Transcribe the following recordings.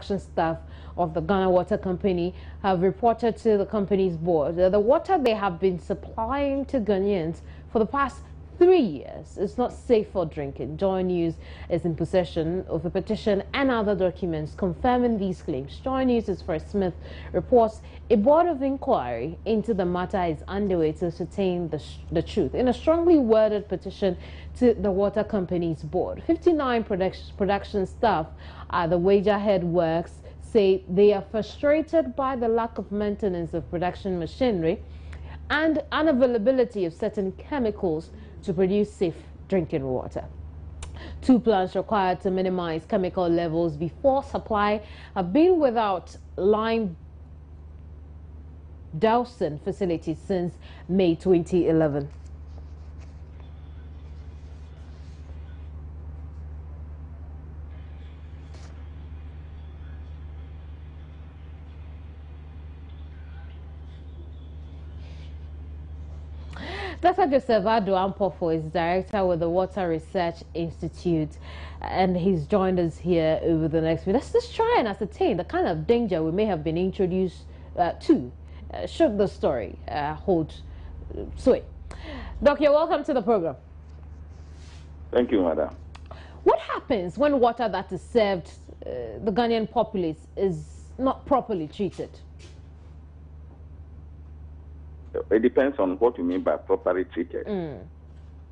production staff of the Ghana Water Company have reported to the company's board that the water they have been supplying to Ghanaians for the past 3 years is not safe for drinking. Joy News is in possession of a petition and other documents confirming these claims. Joy News' First Smith reports a board of inquiry into the matter is underway to ascertain the truth. In a strongly worded petition to the water company's board, 59 production staff at the Wagerhead Works say they are frustrated by the lack of maintenance of production machinery and unavailability of certain chemicals to produce safe drinking water. 2 plants required to minimize chemical levels before supply have been without lime dowsing facilities since May 2011. Dr. Joseph Ado Ampofo is director with the Water Research Institute, and he's joined us here over the next week. Let's just try and ascertain the kind of danger we may have been introduced to should the story hold sway. Doc, you're welcome to the program. Thank you, madam. What happens when water that is served the Ghanaian populace is not properly treated? It depends on what you mean by properly treated.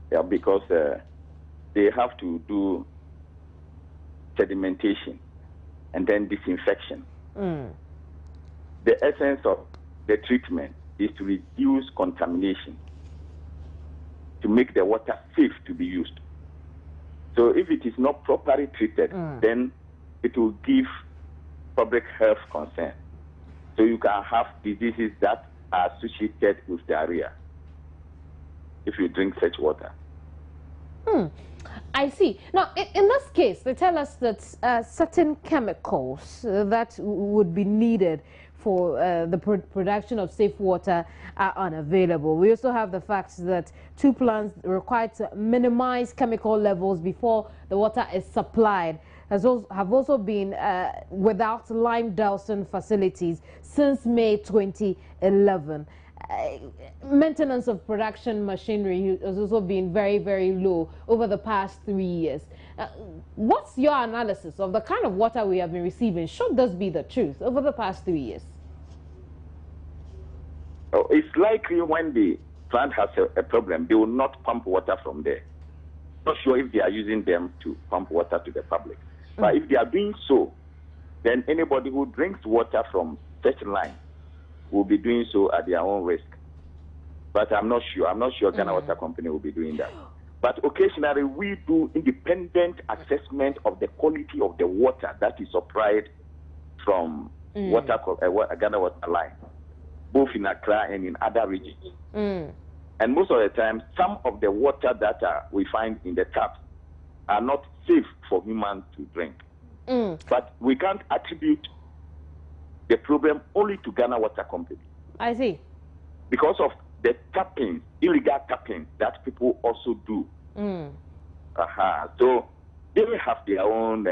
Yeah, because they have to do sedimentation and then disinfection. The essence of the treatment is to reduce contamination, to make the water safe to be used. So if it is not properly treated, then it will give public health concern. So you can have diseases that are associated with diarrhea if you drink such water. I see. Now, in this case, they tell us that certain chemicals that would be needed for the production of safe water are unavailable. We also have the fact that 2 plants required to minimize chemical levels before the water is supplied have also been without lime dowsing facilities since May 2011. Maintenance of production machinery has also been very, very low over the past 3 years. What's your analysis of the kind of water we have been receiving? Should this be the truth over the past 3 years? Oh, it's likely when the plant has a problem, they will not pump water from there. Not sure if they are using them to pump water to the public. But if they are doing so, then anybody who drinks water from such line will be doing so at their own risk. But I'm not sure. I'm not sure Ghana Water Company will be doing that. But occasionally we do independent assessment of the quality of the water that is supplied from Ghana Water line, both in Accra and in other regions. And most of the time, some of the water that we find in the taps are not safe for humans to drink. But we can't attribute the problem only to Ghana Water Company. I see. Because of the tapping, illegal tapping that people also do. So they may have their own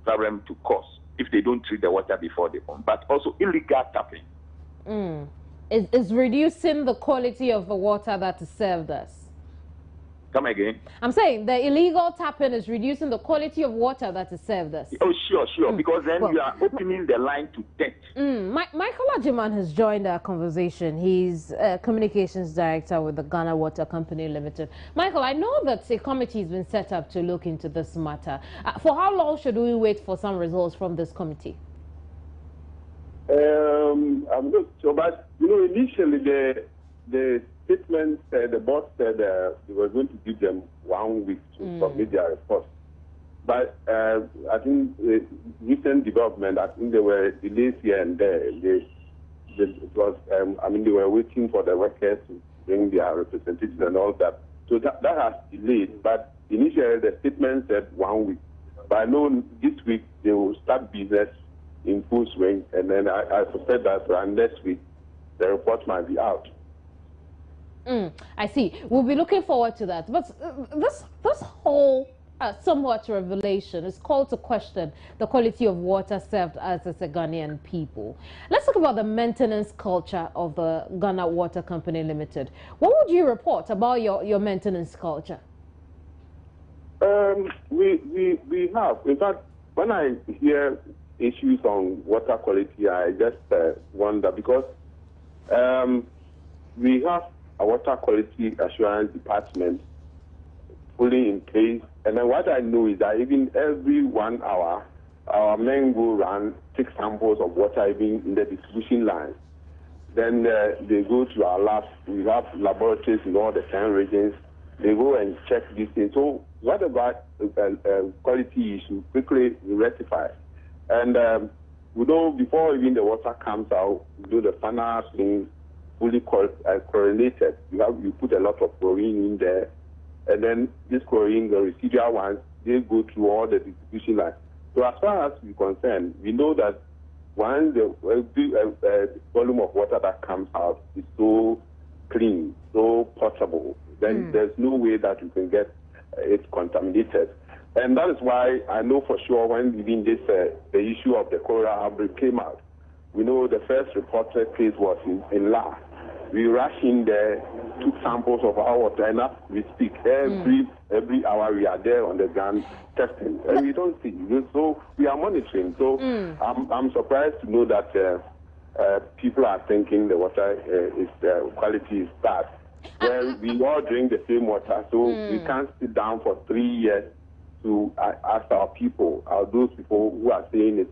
problem to cause if they don't treat the water before they pump. But also illegal tapping. Is reducing the quality of the water that is served us. Come again? I'm saying the illegal tapping is reducing the quality of water that is served us. Oh, sure. Because then you are opening the line to debt. Michael Ajiman has joined our conversation. He's communications director with the Ghana Water Company Limited. Michael, I know that a committee has been set up to look into this matter. For how long should we wait for some results from this committee? I'm not sure, but initially the statement said, the board said they were going to give them 1 week to submit their report. But I think the recent development, I think there were delays here and there. It was, they were waiting for the workers to bring their representatives and all that. So that has delayed. But initially the statement said 1 week. But I know this week they will start business in full swing, and then I suspect that next week the report might be out. I see. We'll be looking forward to that. But this whole somewhat revelation. It's called to question the quality of water served as a Ghanaian people. Let's talk about the maintenance culture of the Ghana Water Company Limited. What would you report about your maintenance culture? We have. In fact, when I hear issues on water quality, I just wonder because we have a water quality assurance department fully in place. And then what I know is that even every 1 hour, our men will run 6 samples of water even in the distribution lines. Then they go to our labs. We have laboratories in all the 10 regions. They go and check these things. So whatever quality issue, quickly we rectify. And we know before even the water comes out, we do the funnels being fully chlorinated. You put a lot of chlorine in there. And then this chlorine, the residual ones, they go through all the distribution lines. So as far as we're concerned, we know that once the volume of water that comes out is so clean, so potable, then there's no way that you can get it contaminated. And that is why I know for sure when even this the issue of the cholera outbreak came out, we know the first reported case was in La. We rushed in there, took samples of our water, and as we speak, every hour we are there on the ground testing, and we don't see. So we are monitoring. So I'm surprised to know that people are thinking the water quality is bad. Well, we all drink the same water, so we can't sit down for 3 years to ask our people, those people who are saying it,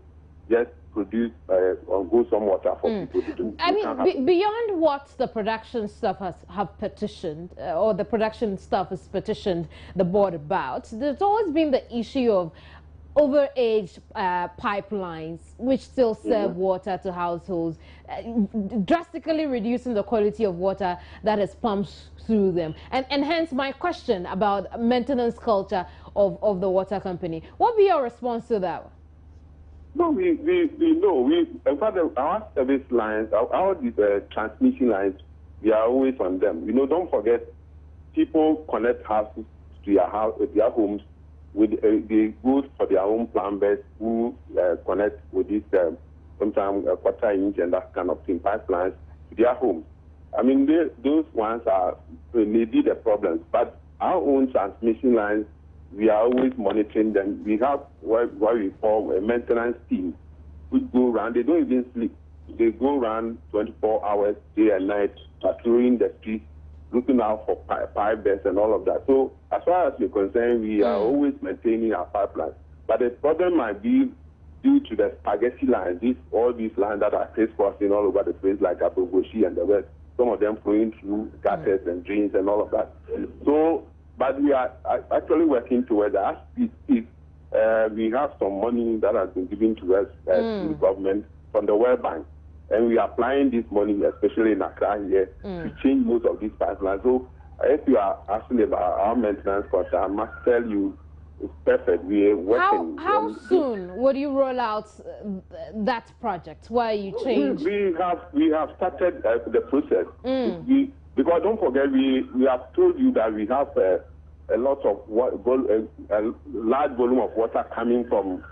just produce or go some water for people to do. I mean, beyond what the production staff have petitioned, or the production staff has petitioned the board about, there's always been the issue of overaged pipelines which still serve water to households, drastically reducing the quality of water that is pumped through them. And hence my question about maintenance culture of the water company. What would be your response to that? No, we know. In fact, our service lines, our transmission lines, we are always on them. Don't forget, people connect houses to their homes with they go for their own plumbers who connect with this sometimes a quarter-inch and that kind of thing, pipelines to their homes. I mean, those ones are maybe the problems, but our own transmission lines, we are always monitoring them. We have what we call a maintenance team, which go around. They don't even sleep. They go around 24 hours, day and night, patrolling the streets, looking out for pipe bursts and all of that. So as far as we're concerned, we are always maintaining our pipelines. But the problem might be due to the spaghetti lines, all these lines that are crisscrossing all over the place, like Abogoshi and the rest, some of them flowing through gutters and drains and all of that. So, but we are actually working towards that. As we speak, we have some money that has been given to us to the government from the World Bank. And we are applying this money, especially in Accra here, to change most of these pipelines. So if you are asking about our maintenance cost, I must tell you, it's perfect. We are working. How soon would you roll out that project where you change? We have started the process. Because don't forget, we have told you that we have a lot of a large volume of water coming from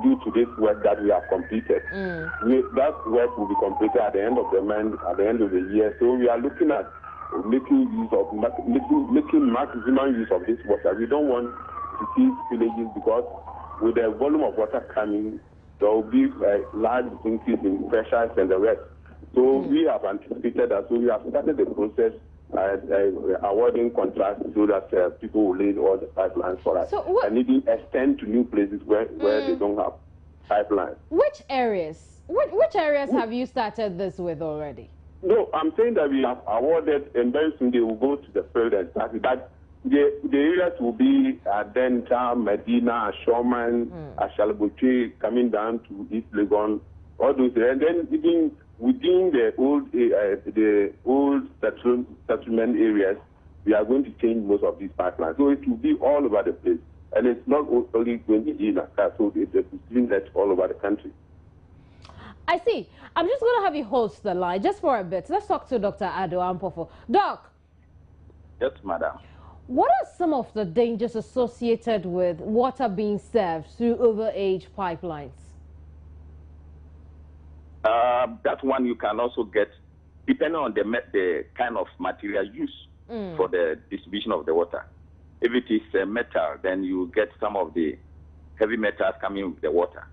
due to this work that we have completed. That work will be completed at the end of the month, at the end of the year. So we are looking at making maximum use of this water. We don't want to see villages because with the volume of water coming, there will be a large increase in pressures and the rest. So we have anticipated that. So we have started the process awarding contracts so that people will lay all the pipelines for us. And even extend to new places where they don't have pipelines. Which areas? Which areas have you started this with already? No, I'm saying that we have awarded, and very soon they will go to the field and start it. But the areas will be Denta, Medina, Shoman, Ashalabuche, coming down to East Legon, all those areas. And then even within the old settlement areas, we are going to change most of these pipelines. So it will be all over the place. And it's not only going to be in Accra, so it's doing that all over the country. I see. I'm just going to have you host the line just for a bit. Let's talk to Dr. Ado Ampofo. Doc. Yes, madam. What are some of the dangers associated with water being served through overage pipelines? That one you can also get, depending on the kind of material used for the distribution of the water. If it is metal, then you get some of the heavy metals coming with the water.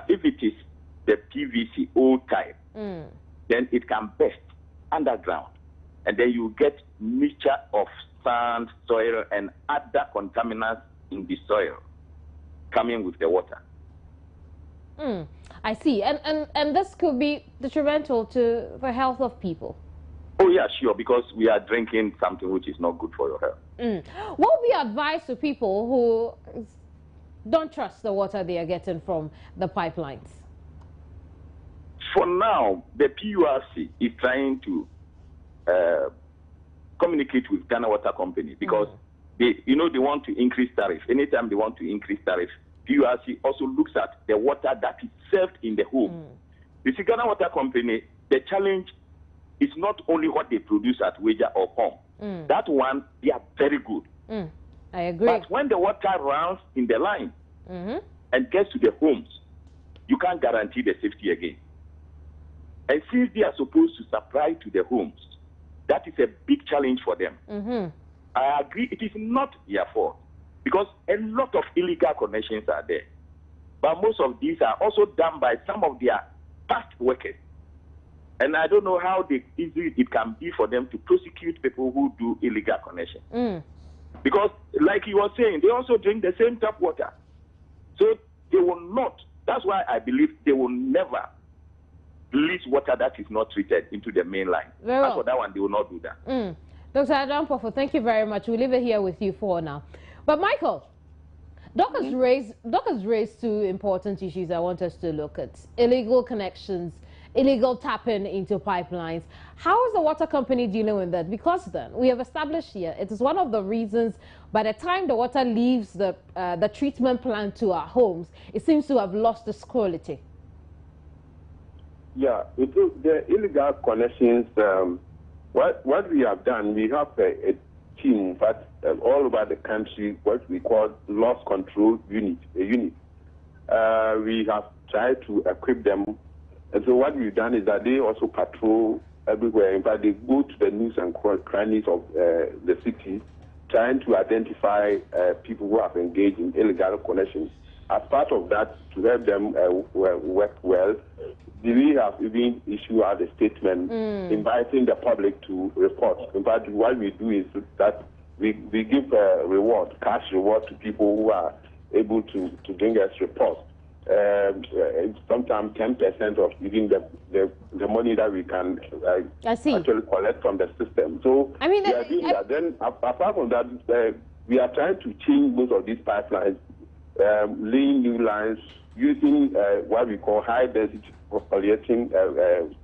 If it is the PVC old type, then it can burst underground, and then you get mixture of sand, soil, and other contaminants in the soil coming with the water. I see. And this could be detrimental to the health of people. Oh, yeah, sure, because we are drinking something which is not good for your health. What would be advice to people who don't trust the water they are getting from the pipelines? For now, the PURC is trying to communicate with Ghana Water Company because they want to increase tariff. Anytime they want to increase tariff, PURC also looks at the water that is served in the home. You see, Ghana Water Company, the challenge is not only what they produce at Weija or Pom. That one, they are very good. I agree. But when the water runs in the line and gets to the homes, you can't guarantee the safety again. And since they are supposed to supply to the homes, that is a big challenge for them. I agree, it is not their fault because a lot of illegal connections are there. But most of these are also done by some of their past workers. And I don't know how easy it can be for them to prosecute people who do illegal connections. Because, like you were saying, they also drink the same tap water. So they will not. That's why I believe they will never release water that is not treated into the main line. Very well. As for that one, they will not do that. Dr. Adam Pofu, thank you very much. We'll leave it here with you for now. But Michael, Doc has raised two important issues I want us to look at. Illegal connections, illegal tapping into pipelines. How is the water company dealing with that? Because then we have established here, it is one of the reasons by the time the water leaves the treatment plant to our homes, it seems to have lost its quality. Yeah, the illegal connections, what we have done, we have a team that all over the country, what we call loss control unit, a unit. We have tried to equip them. And so what we've done is that they also patrol everywhere. In fact, they go to the nooks and crannies of the city, trying to identify people who have engaged in illegal connections. As part of that, to help them work well, we have even issued out a statement inviting the public to report. In fact, what we do is that we give a reward, cash reward to people who are able to bring us reports. Sometimes 10% of even the money that we can actually collect from the system. So I mean, we are doing that. Then apart from that, we are trying to change most of these pipelines, laying new lines, using what we call high density polyethylene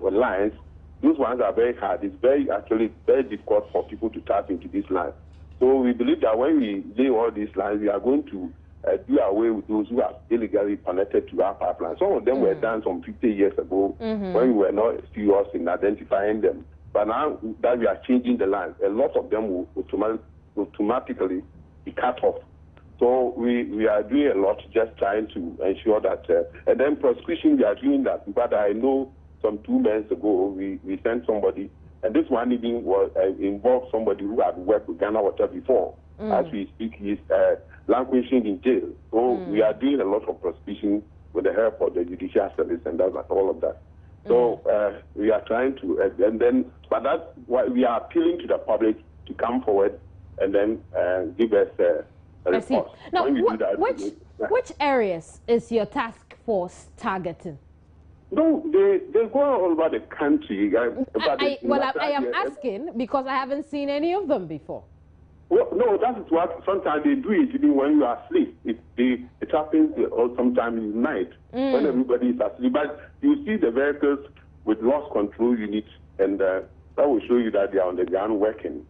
lines. Those ones are very hard. It's actually very difficult for people to tap into these lines. So we believe that when we lay all these lines, we are going to do away with those who are illegally connected to our pipeline. Some of them were done some 50 years ago when we were not serious in identifying them. But now that we are changing the lines, a lot of them will automatically be cut off. So we are doing a lot, just trying to ensure that. And then prosecution, we are doing that. But I know some 2 months ago, we sent somebody, and this one even was involved somebody who had worked with Ghana Water before. As we speak, he's languishing in jail. So we are doing a lot of prosecution with the help of the judicial service and all of that. So we are trying to, but that's why we are appealing to the public to come forward and then give us a report. Now, which areas is your task force targeting? No, they go all over the country. I am asking because I haven't seen any of them before. Well, no, that is what sometimes they do it even when you are asleep. It happens sometimes in the night when everybody is asleep. But you see the vehicles with loss control units, and that will show you that they are on the ground working.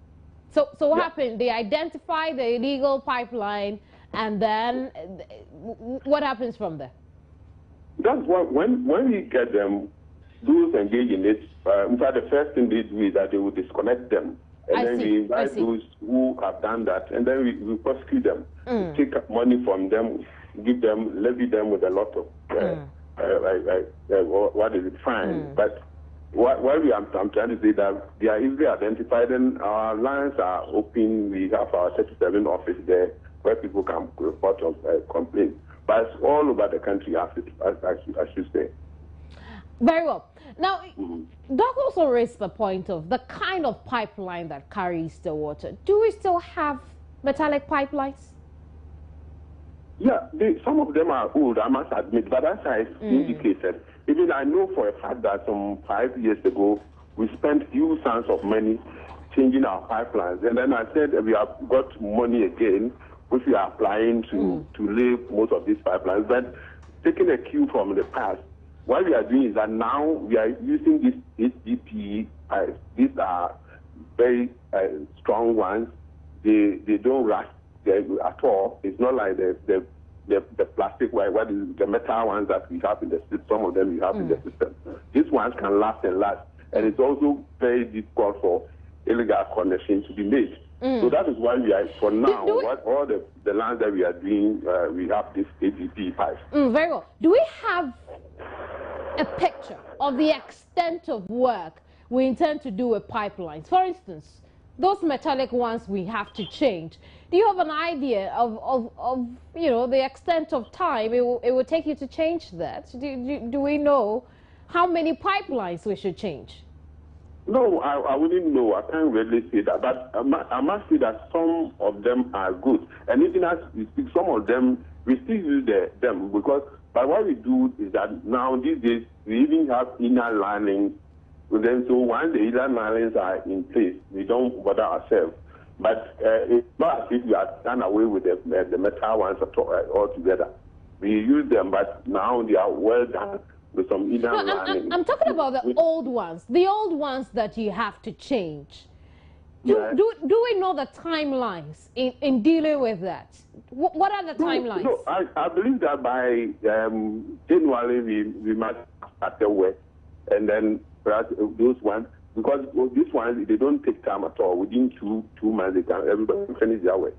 So what happened? They identify the illegal pipeline, and then what happens from there? That's what, when we get them, those engaged in it, in fact, the first thing they do is that they will disconnect them And then we invite those who have done that, and then we prosecute them, take money from them, levy them with a lot of what is it, fine. But what I'm trying to say that they are easily identified, and our lines are open. We have our 37 office there where people can report on complaints. But it's all over the country, I should say. Very well. Now, Doc also raised the point of the kind of pipeline that carries the water. Do we still have metallic pipelines? Yeah, some of them are old, I must admit, but as I indicated, even I know for a fact that some 5 years ago, we spent huge sums of money changing our pipelines. And then I said we have got money again, which we are applying to lay most of these pipelines. But taking a cue from the past, what we are doing is that now we are using these HDPE pipes. These are very strong ones. They don't rust at all. It's not like the plastic, what is the metal ones that we have in the system. Some of them we have in the system. These ones can last and last. And it's also very difficult for illegal connection to be made. So that is why we are, for now, all the lands that we are doing, we have this HDPE pipes. Very well. Do we have a picture of the extent of work we intend to do with pipelines? For instance, those metallic ones we have to change. Do you have an idea of the extent of time it will take you to change that? Do we know how many pipelines we should change? No, I wouldn't know. I can't really say that. But I must say that some of them are good. And even as we speak, some of them, we still use them because what we do is that now these days, we even have inner linings with them. So once the inner linings are in place, we don't bother ourselves. But it's not as if we are done away with the metal ones altogether. We use them, but now they are well done. With some inner lining. I'm talking about the old ones that you have to change. Do we know the timelines in dealing with that? What are the timelines? No, I believe that by January we must start the work, and then perhaps those ones, because these ones, they don't take time at all. Within two months, everybody can finish their work.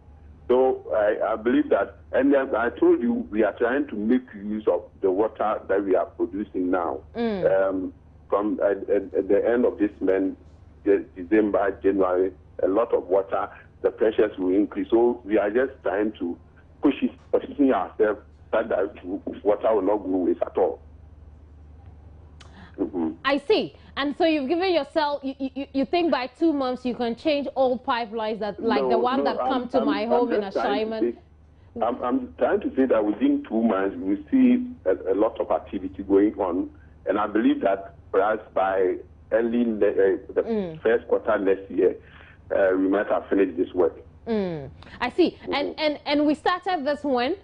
So I believe that, and then I told you, we are trying to make use of the water that we are producing now. From at the end of this month, December, January, a lot of water, the pressures will increase. So we are just trying to position ourselves so that water will not go waste at all. I see. And so you've given yourself, you think by 2 months you can change old pipelines that the one that come to my home in Ashaiman? I'm trying to say that within 2 months we see a lot of activity going on, and I believe that perhaps by early the first quarter next year we might have finished this work. I see. And we started this when?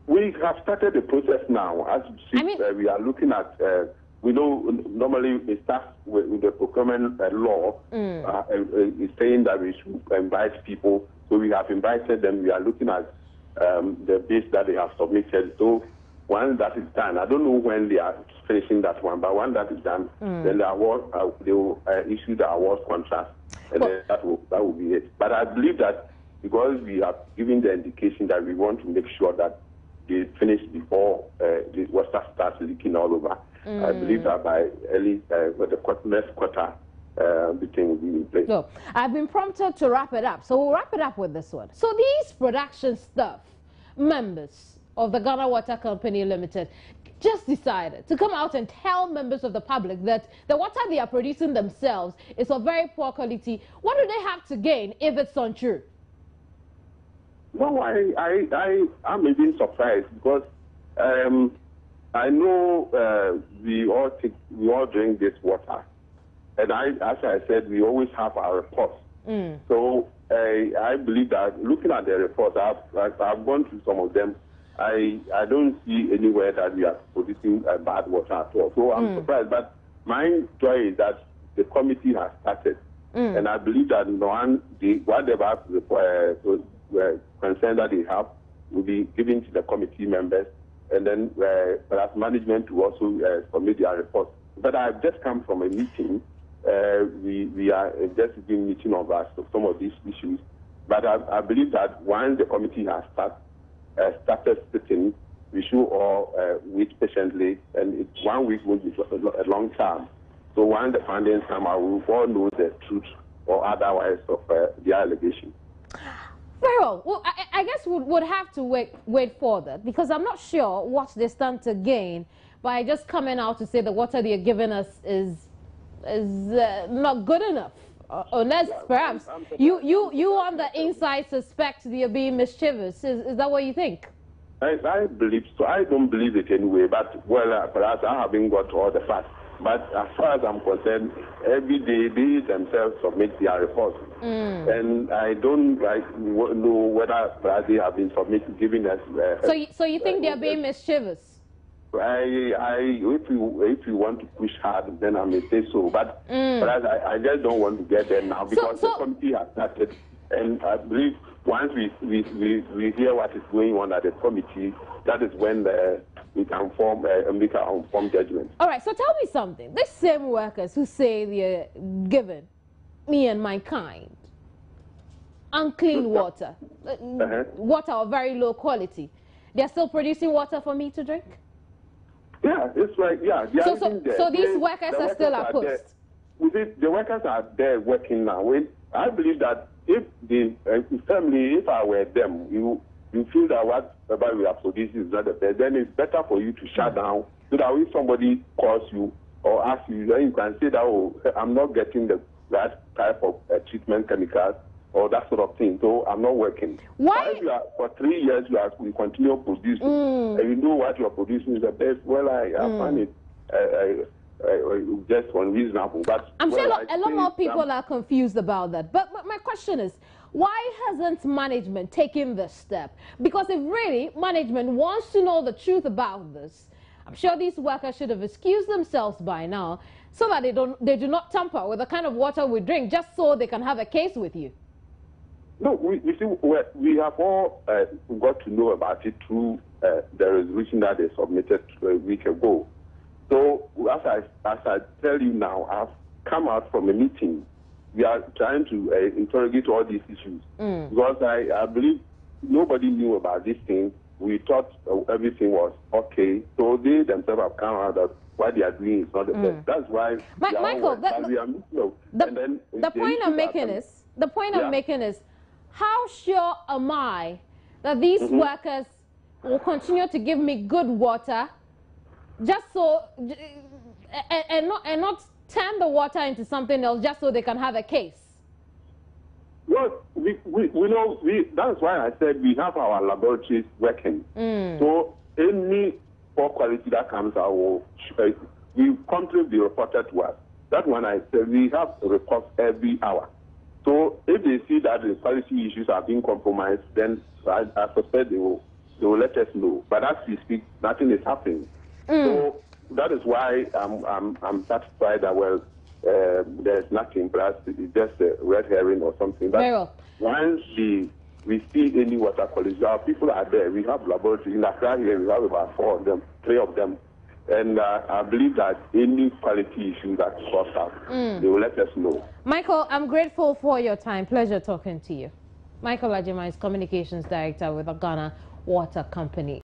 We have started the process now. As you see, we are looking at, we know normally it starts with the procurement law is saying that we should invite people. So we have invited them. We are looking at the bids that they have submitted. So once that is done, I don't know when they are finishing that one, but when that is done, then the award, they will issue the award contract, and then that will be it. But I believe that because we have given the indication that we want to make sure that they finish before the water starts leaking all over. I believe that by early the next quarter, everything will be in place. So I've been prompted to wrap it up. So we'll wrap it up with this one. So these production staff, members of the Ghana Water Company Limited, just decided to come out and tell members of the public that the water they are producing themselves is of very poor quality. What do they have to gain if it's untrue? No, I'm even surprised because I know we all drink this water, and as I said, we always have our reports. So I believe that looking at the reports, I've gone through some of them. I don't see anywhere that we are producing bad water at all. So I'm surprised, but my joy is that the committee has started, and I believe that whatever concern that they have will be given to the committee members, and then perhaps management will also submit their reports. But I've just come from a meeting we are just giving meeting of us some of these issues. But I believe that once the committee has started sitting, we should all wait patiently, and 1 week will be a long time. So once the findings come out, we will all know the truth or otherwise of the allegation. Very well. I guess we would have to wait for that, because I'm not sure what they stand to gain by just coming out to say the water they're giving us is not good enough. Unless perhaps you on the inside suspect they're being mischievous. Is that what you think? I believe so. I don't believe it anyway, but perhaps I haven't got all the facts. But as far as I'm concerned, every day they themselves submit their reports. And I don't know whether they have been giving us... so you think they're being mischievous? If you want to push hard, then I may say so. But I just don't want to get there now, because the committee has started. And I believe once we hear what is going on at the committee, that is when we can make our informed judgment. All right, so tell me something. These same workers who say they're giving me and my kind unclean water, water of very low quality, they're still producing water for me to drink? Yeah, it's right. Yeah. So these workers are still at post? The workers are there working now. I believe that if I were them, you feel that whatever we are producing is not the best, then it's better for you to shut down, so that if somebody calls you or asks you, then you can say that, oh, I'm not getting that type of treatment chemicals or that sort of thing, so I'm not working. Why? For 3 years we continue producing, and you know what you are producing is the best. Well, I find it just unreasonable. But I'm sure a lot more people are confused about that. But my question is, why hasn't management taken this step? Because if really management wants to know the truth about this, I'm sure these workers should have excused themselves by now, so that they do not tamper with the kind of water we drink, just so they can have a case with you. No, we have all got to know about it through the resolution that they submitted a week ago. So as I tell you now, I've come out from a meeting. We are trying to interrogate all these issues, because I believe nobody knew about this thing. We thought everything was okay. So they themselves have come out that what they are doing is not the best. That's why Michael, the point I'm making is, how sure am I that these workers will continue to give me good water, just so, and not turn the water into something else just so they can have a case? Well, we know, that's why I said we have our laboratories working. So any poor quality that comes out, we constantly be reported to us. That one I said, we have reports every hour. So if they see that the quality issues are being compromised, then I suspect they will let us know. But as we speak, nothing is happening. So that is why I'm satisfied that there's nothing, perhaps it's just a red herring or something. But once we see any water quality, our people are there. We have laboratories in Accra here. We have about 3 of them. And I believe that any quality issue that pops up, they will let us know. Michael, I'm grateful for your time. Pleasure talking to you. Michael Agyeman is Communications Director with the Ghana Water Company.